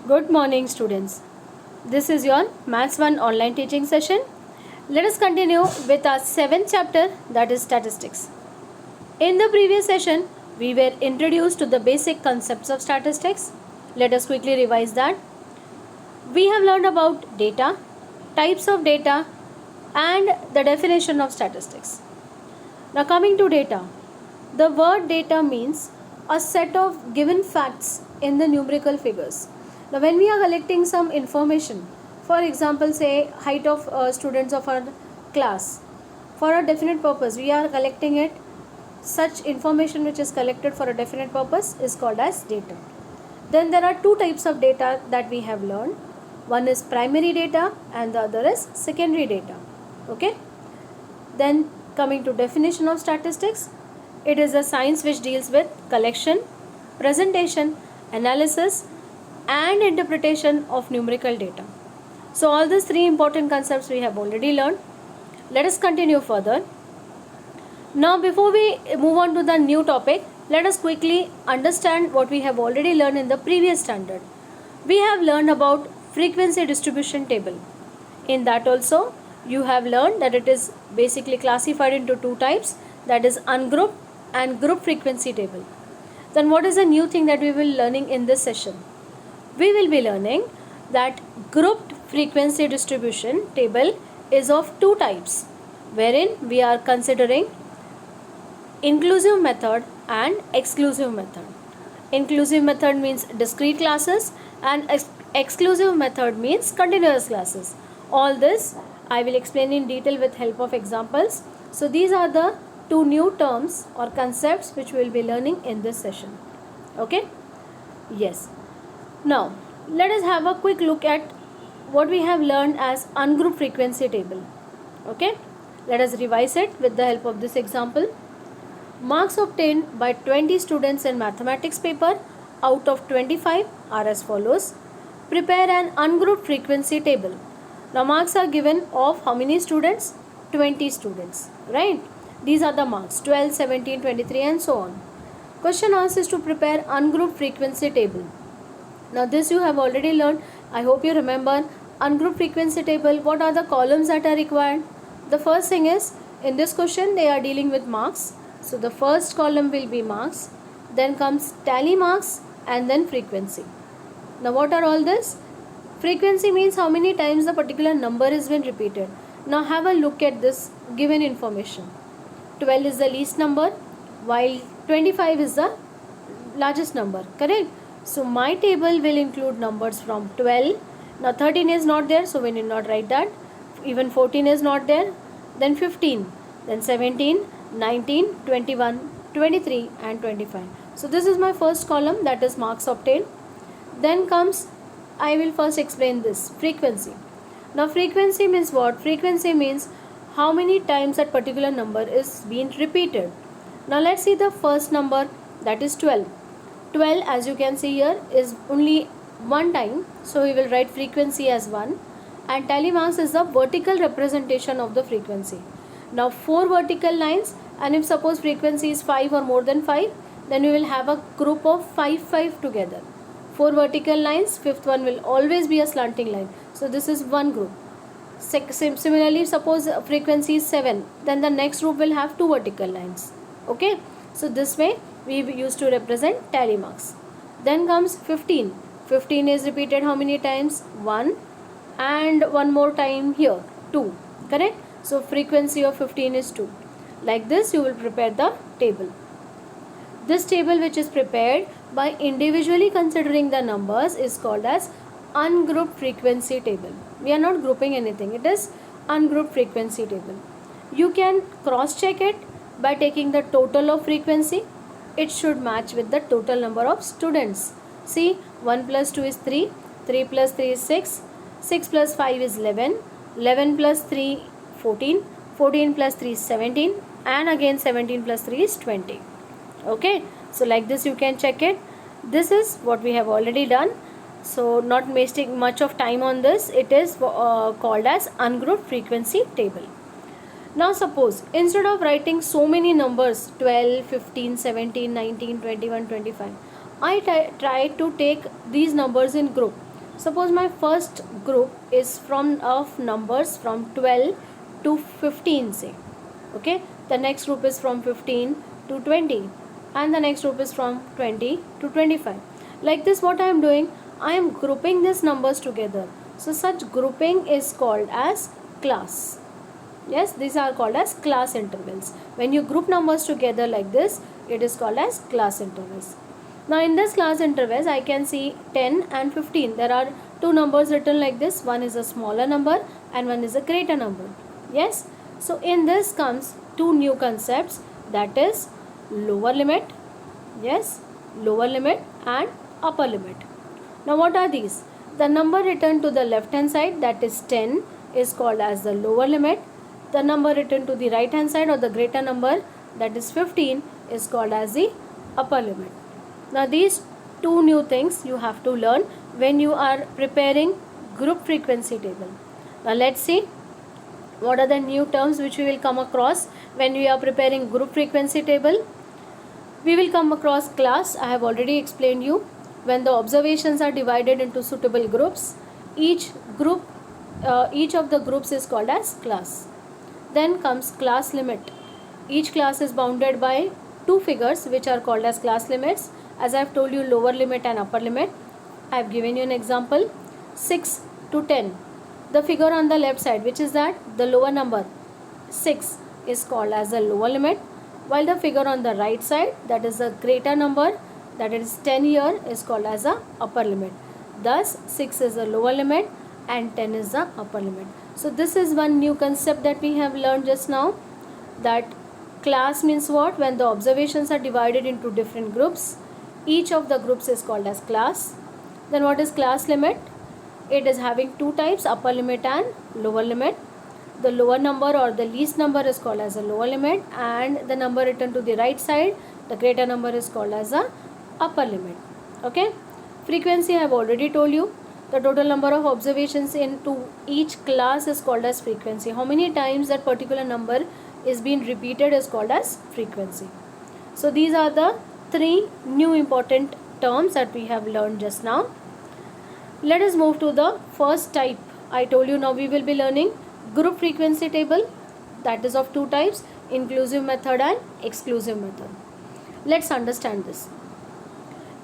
Good morning, students. This is your Maths 1 online teaching session. Let us continue with our 7th chapter, that is statistics. In the previous session, we were introduced to the basic concepts of statistics. Let us quickly revise that. We have learned about data, types of data, and the definition of statistics. Now, coming to data, the word data means a set of given facts in the numerical figures. Now, when we are collecting some information, for example, say height of students of our class, for a definite purpose, we are collecting it. Such information which is collected for a definite purpose is called as data. Then there are two types of data that we have learned. One is primary data and the other is secondary data. Okay. Then coming to definition of statistics, it is a science which deals with collection, presentation, analysis, and interpretation of numerical data. So all these three important concepts we have already learned. Let us continue further. Now before we move on to the new topic, let us quickly understand what we have already learned in the previous standard. We have learned about frequency distribution table. In that also, you have learned that it is basically classified into two types, that is ungrouped and group frequency table. Then what is the new thing that we will be learning in this session? We will be learning that grouped frequency distribution table is of two types, wherein we are considering inclusive method and exclusive method. Inclusive method means discrete classes and exclusive method means continuous classes. All this I will explain in detail with help of examples. So these are the two new terms or concepts which we will be learning in this session. Okay? Yes. Now let us have a quick look at what we have learned as ungrouped frequency table. Okay? Let us revise it with the help of this example. Marks obtained by 20 students in mathematics paper out of 25 are as follows. Prepare an ungrouped frequency table. Now marks are given of how many students? 20 students, right? These are the marks 12, 17, 23 and so on. Question asks is to prepare ungrouped frequency table. Now this you have already learned. I hope you remember ungrouped frequency table. What are the columns that are required? The first thing is, in this question they are dealing with marks. So the first column will be marks, then comes tally marks and then frequency. Now what are all this? Frequency means how many times the particular number is been repeated. Now have a look at this given information. 12 is the least number while 25 is the largest number, correct? So my table will include numbers from 12. Now 13 is not there, so we need not write that. Even 14 is not there. Then 15, then 17, 19, 21, 23 and 25. So this is my first column, that is marks obtained. Then comes, I will first explain this, frequency. Now frequency means what? Frequency means how many times that particular number is being repeated. Now let's see the first number, that is 12. 12 as you can see here is only one time, so we will write frequency as 1, and tally marks is the vertical representation of the frequency. Now 4 vertical lines, and if suppose frequency is 5 or more than 5, then we will have a group of 5 together. 4 vertical lines, fifth one will always be a slanting line. So this is one group. Similarly, suppose frequency is 7, then the next group will have 2 vertical lines. Okay, so this way we used to represent tally marks. Then comes 15. 15 is repeated how many times? 1, and one more time here 2, correct? So frequency of 15 is 2. Like this you will prepare the table. This table which is prepared by individually considering the numbers is called as ungrouped frequency table. We are not grouping anything, it is ungrouped frequency table. You can cross check it by taking the total of frequency. It should match with the total number of students. See, 1 plus 2 is 3, 3 plus 3 is 6, 6 plus 5 is 11, 11 plus 3 14, 14 plus 3 is 17, and again 17 plus 3 is 20. Okay, so like this you can check it. This is what we have already done, so not wasting much of time on this. It is called as ungrouped frequency table. Now suppose instead of writing so many numbers 12, 15, 17, 19, 21, 25, I try to take these numbers in group. Suppose my first group is of numbers from 12 to 15, say. Okay, the next group is from 15 to 20, and the next group is from 20 to 25. Like this, what I am doing, I am grouping these numbers together. So such grouping is called as class. Yes, these are called as class intervals. When you group numbers together like this, it is called as class intervals. Now in this class intervals, I can see 10 and 15. There are two numbers written like this. One is a smaller number and one is a greater number. Yes. So in this comes two new concepts, that is lower limit. Yes, lower limit and upper limit. Now what are these? The number written to the left hand side, that is 10, is called as the lower limit. The number written to the right hand side, or the greater number, that is 15, is called as the upper limit. Now these two new things you have to learn when you are preparing group frequency table. Now let's see what are the new terms which we will come across when we are preparing group frequency table. We will come across class. I have already explained you. When the observations are divided into suitable groups, each of the groups is called as class. Then comes class limit. Each class is bounded by two figures which are called as class limits. As I have told you, lower limit and upper limit. I have given you an example, 6 to 10. The figure on the left side, which is that the lower number 6, is called as the lower limit, while the figure on the right side, that is the greater number, that is 10 here, is called as the upper limit. Thus 6 is the lower limit and 10 is the upper limit. So this is one new concept that we have learned just now, that class means what? When the observations are divided into different groups, each of the groups is called as class. Then what is class limit? It is having two types, upper limit and lower limit. The lower number or the least number is called as a lower limit, and the number written to the right side, the greater number, is called as a upper limit. Okay, frequency I have already told you. The total number of observations into each class is called as frequency. How many times that particular number is being repeated is called as frequency. So these are the three new important terms that we have learned just now. Let us move to the first type. I told you now we will be learning group frequency table, that is of two types, inclusive method and exclusive method. Let's understand this.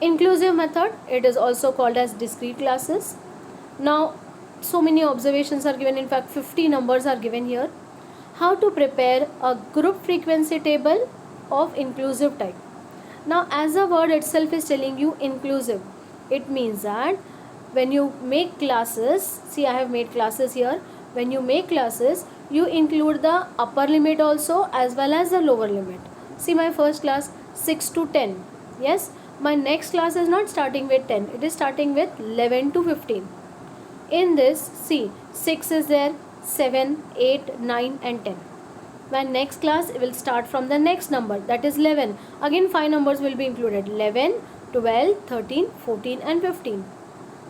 Inclusive method, it is also called as discrete classes. Now so many observations are given, in fact 50 numbers are given here. How to prepare a group frequency table of inclusive type? Now as the word itself is telling you inclusive, it means that when you make classes, see I have made classes here. When you make classes, you include the upper limit also as well as the lower limit. See my first class 6 to 10. Yes, my next class is not starting with 10, it is starting with 11 to 15. In this, see 6 is there, 7, 8, 9 and 10. My next class will start from the next number, that is 11. Again 5 numbers will be included, 11, 12, 13, 14 and 15.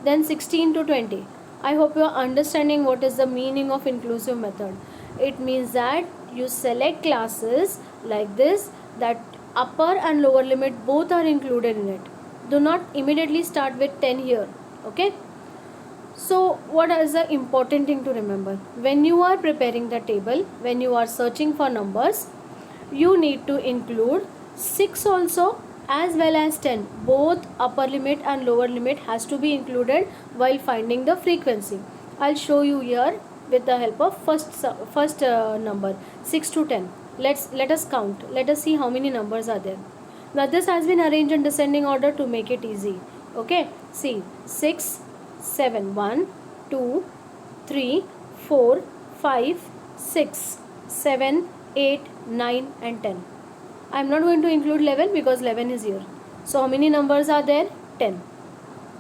Then 16 to 20. I hope you are understanding what is the meaning of inclusive method. It means that you select classes like this, that upper and lower limit both are included in it. Do not immediately start with 10 here. Okay. So what is the important thing to remember? When you are preparing the table, when you are searching for numbers, you need to include 6 also as well as 10. Both upper limit and lower limit has to be included while finding the frequency. I'll show you here with the help of first number 6 to 10. Let us count. Let us see how many numbers are there. Now this has been arranged in descending order to make it easy. Okay, see 6, 7, 1, 2, 3, 4, 5, 6, 7, 8, 9 and 10. I am not going to include 11 because 11 is here. So how many numbers are there? 10.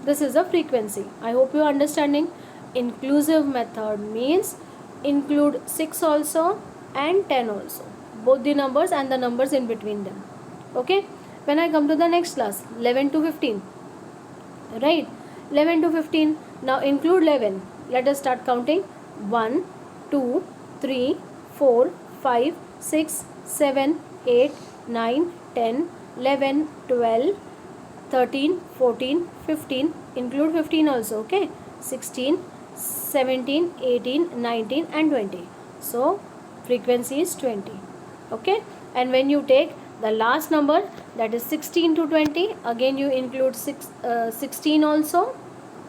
This is a frequency. I hope you are understanding. Inclusive method means include 6 also and 10 also. Both the numbers and the numbers in between them. Okay. When I come to the next class, 11 to 15. Right. 11 to 15. Now include 11. Let us start counting. 1, 2, 3, 4, 5, 6, 7, 8, 9, 10, 11, 12, 13, 14, 15. Include 15 also. Okay. 16, 17, 18, 19 and 20. So frequency is 20. Okay, and when you take the last number, that is 16 to 20, again you include 16 also.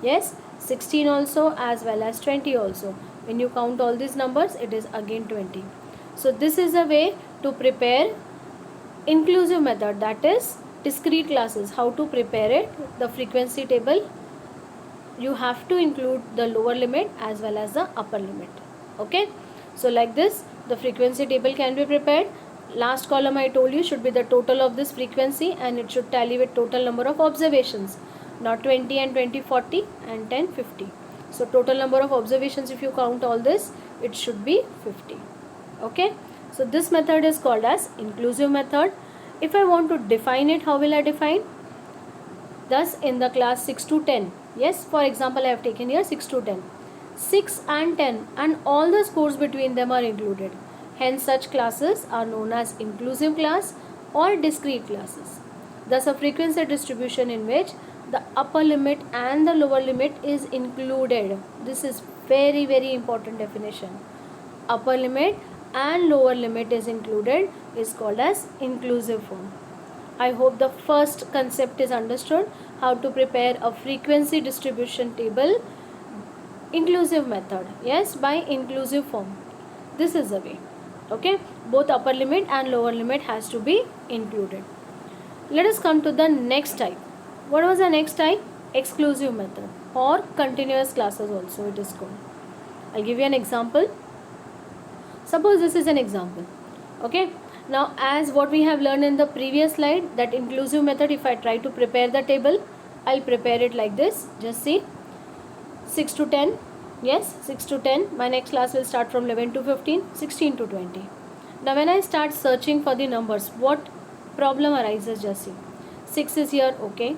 Yes, 16 also as well as 20 also. When you count all these numbers, it is again 20. So this is a way to prepare inclusive method, that is discrete classes. How to prepare it? The frequency table, you have to include the lower limit as well as the upper limit. Okay, so like this the frequency table can be prepared. Last column I told you should be the total of this frequency, and it should tally with total number of observations. Now 20 and 20 40 and 10 50. So total number of observations, if you count all this, it should be 50. Okay, so this method is called as inclusive method. If I want to define it, how will I define? Thus in the class 6 to 10, yes, for example I have taken here 6 to 10, 6 and 10 and all the scores between them are included. Hence such classes are known as inclusive class or discrete classes. Thus a frequency distribution in which the upper limit and the lower limit is included. This is very very important definition. Upper limit and lower limit is included is called as inclusive form. I hope the first concept is understood, how to prepare a frequency distribution table inclusive method. Yes, by inclusive form. This is the way. Okay, both upper limit and lower limit has to be included. Let us come to the next type. What was the next type? Exclusive method or continuous classes also it is called. I'll give you an example. Suppose this is an example. Okay, now as what we have learned in the previous slide, that inclusive method, if I try to prepare the table, I'll prepare it like this. Just see, 6 to 10, yes, 6 to 10. My next class will start from 11 to 15, 16 to 20. Now when I start searching for the numbers, what problem arises? Just see, 6 is here, okay,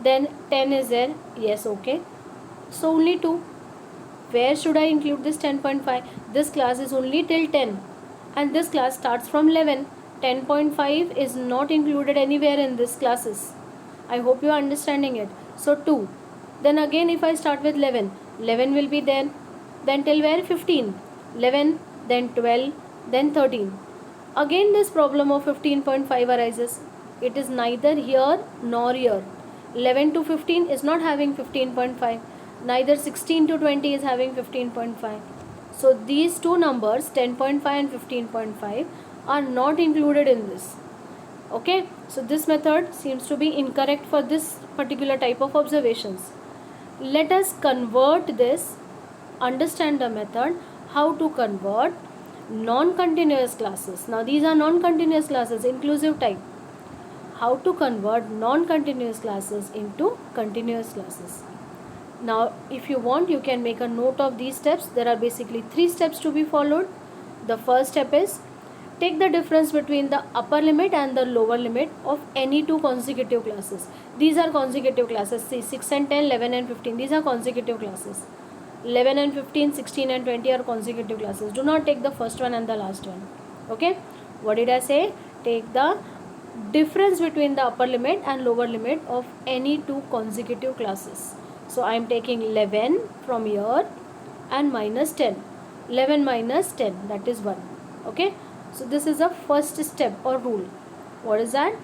then 10 is there, yes, okay, so only 2. Where should I include this 10.5? This class is only till 10 and this class starts from 11. 10.5 is not included anywhere in this classes. I hope you are understanding it. So 2. Then again if I start with 11, 11 will be there. Then till where? 15. 11, then 12, then 13. Again this problem of 15.5 arises. It is neither here nor here. 11 to 15 is not having 15.5. Neither 16 to 20 is having 15.5. So these two numbers 10.5 and 15.5 are not included in this. Okay, so this method seems to be incorrect for this particular type of observations. Let us convert this, understand the method, how to convert non-continuous classes. Now these are non-continuous classes, inclusive type. How to convert non-continuous classes into continuous classes. Now if you want, you can make a note of these steps. There are basically 3 steps to be followed. The first step is take the difference between the upper limit and the lower limit of any 2 consecutive classes. These are consecutive classes. See, 6 and 10, 11 and 15. These are consecutive classes. 11 and 15, 16 and 20 are consecutive classes. Do not take the first one and the last one. Okay. What did I say? Take the difference between the upper limit and lower limit of any 2 consecutive classes. So I am taking 11 from here and minus 10. 11 minus 10, that is 1. Okay. So this is a first step or rule. What is that?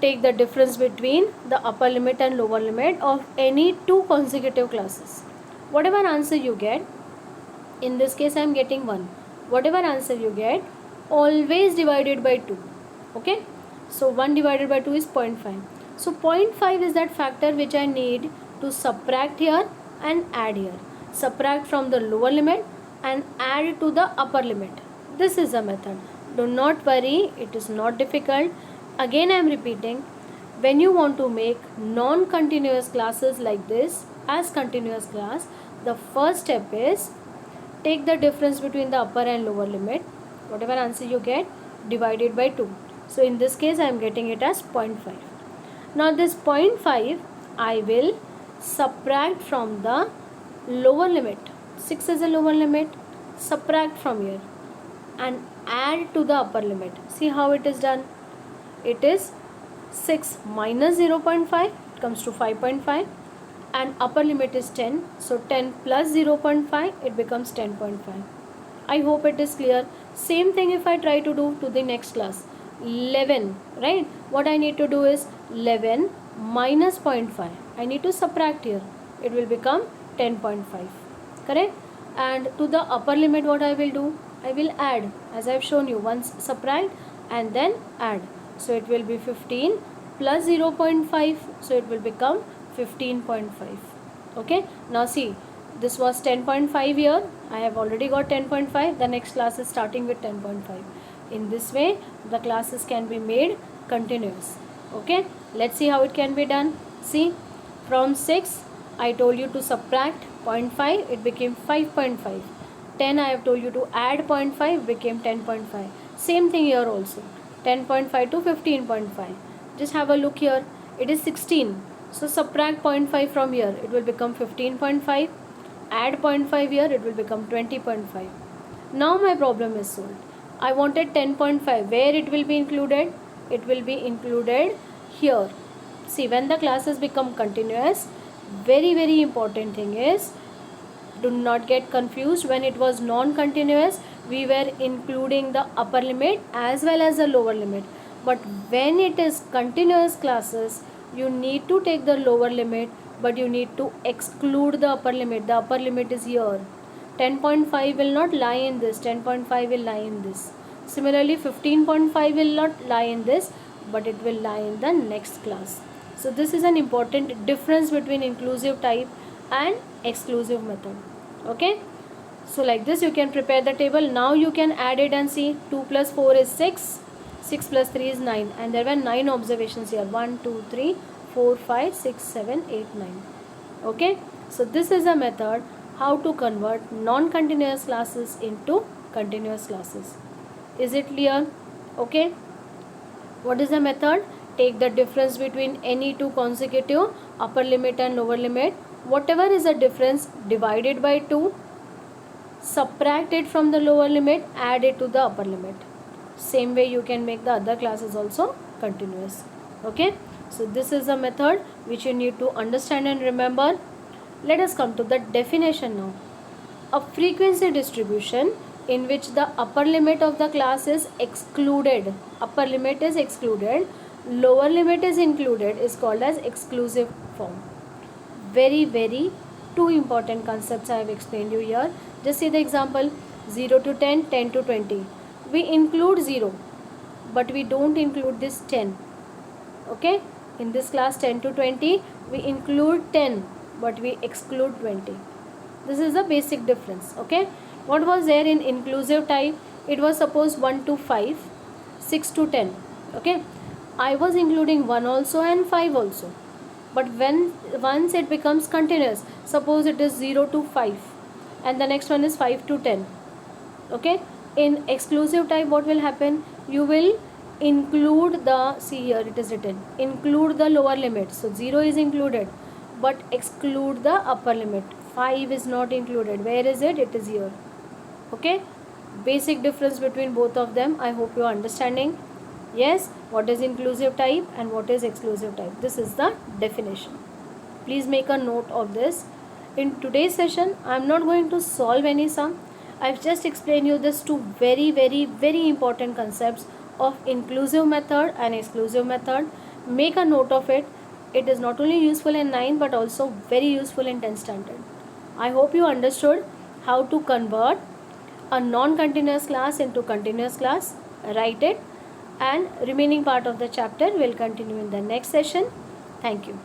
Take the difference between the upper limit and lower limit of any 2 consecutive classes. Whatever answer you get, in this case I am getting 1. Whatever answer you get, always divided by 2. Okay. So 1 divided by 2 is 0.5. So 0.5 is that factor which I need to subtract here and add here. Subtract from the lower limit and add to the upper limit. This is the method. Do not worry, it is not difficult. Again I am repeating, when you want to make non-continuous classes like this as continuous class, the first step is take the difference between the upper and lower limit. Whatever answer you get, divided by 2. So in this case I am getting it as 0.5. Now this 0.5 I will subtract from the lower limit. 6 is a lower limit. Subtract from here and add to the upper limit. See how it is done. It is 6 minus 0.5 comes to 5.5. and upper limit is 10, so 10 plus 0.5, it becomes 10.5. I hope it is clear. Same thing if I try to do to the next class. 11, right? What I need to do is 11 minus 0.5. I need to subtract here. It will become 10.5. Correct? And to the upper limit, what I will do? I will add, as I have shown you. Once subtract and then add. So it will be 15 plus 0.5. So it will become 15.5. Okay? Now see, this was 10.5 here. I have already got 10.5. The next class is starting with 10.5. In this way, the classes can be made continuous. Okay? Let's see how it can be done. See, from 6, I told you to subtract 0.5. It became 5.5. 10, I have told you to add 0.5. Became 10.5. Same thing here also. 10.5 to 15.5. Just have a look here. It is 16. So subtract 0.5 from here. It will become 15.5. Add 0.5 here. It will become 20.5. Now my problem is solved. I wanted 10.5. Where it will be included? It will be included here. See, when the classes become continuous, very important thing is, do not get confused. When it was non-continuous, we were including the upper limit as well as the lower limit. But when it is continuous classes, you need to take the lower limit, but you need to exclude the upper limit. The upper limit is here. 10.5 will not lie in this. 10.5 will lie in this. Similarly, 15.5 will not lie in this, but it will lie in the next class. So this is an important difference between inclusive type and exclusive method. Okay? So like this you can prepare the table. Now you can add it and see. 2 plus 4 is 6. 6 plus 3 is 9. And there were 9 observations here. 1, 2, 3, 4, 5, 6, 7, 8, 9. Okay? So this is a method how to convert non-continuous classes into continuous classes. Is it clear? Okay? What is the method? Take the difference between any two consecutive upper limit and lower limit. Whatever is the difference, divide it by 2. Subtract it from the lower limit, add it to the upper limit. Same way you can make the other classes also continuous. Okay? So this is a method which you need to understand and remember. Let us come to the definition now. A frequency distribution in which the upper limit of the class is excluded, upper limit is excluded, lower limit is included, is called as exclusive form. Very two important concepts I have explained you here. Just see the example. 0 to 10, 10 to 20. We include 0, but we don't include this 10. Okay? In this class 10 to 20, we include 10, but we exclude 20. This is the basic difference. Okay? What was there in inclusive type? It was suppose 1 to 5, 6 to 10. Okay? I was including 1 also and 5 also. But once it becomes continuous, suppose it is 0 to 5 and the next one is 5 to 10. Okay? In exclusive type, what will happen? You will include the, see here it is written, include the lower limit. So 0 is included, but exclude the upper limit. 5 is not included. Where is it? It is here. Okay? Basic difference between both of them. I hope you are understanding. Yes, what is inclusive type and what is exclusive type. This is the definition. Please make a note of this. In today's session, I am not going to solve any sum. I have just explained you this two very important concepts of inclusive method and exclusive method. Make a note of it. It is not only useful in 9 but also very useful in 10th standard. I hope you understood how to convert a non-continuous class into continuous class. Write it, and remaining part of the chapter will continue in the next session. Thank you.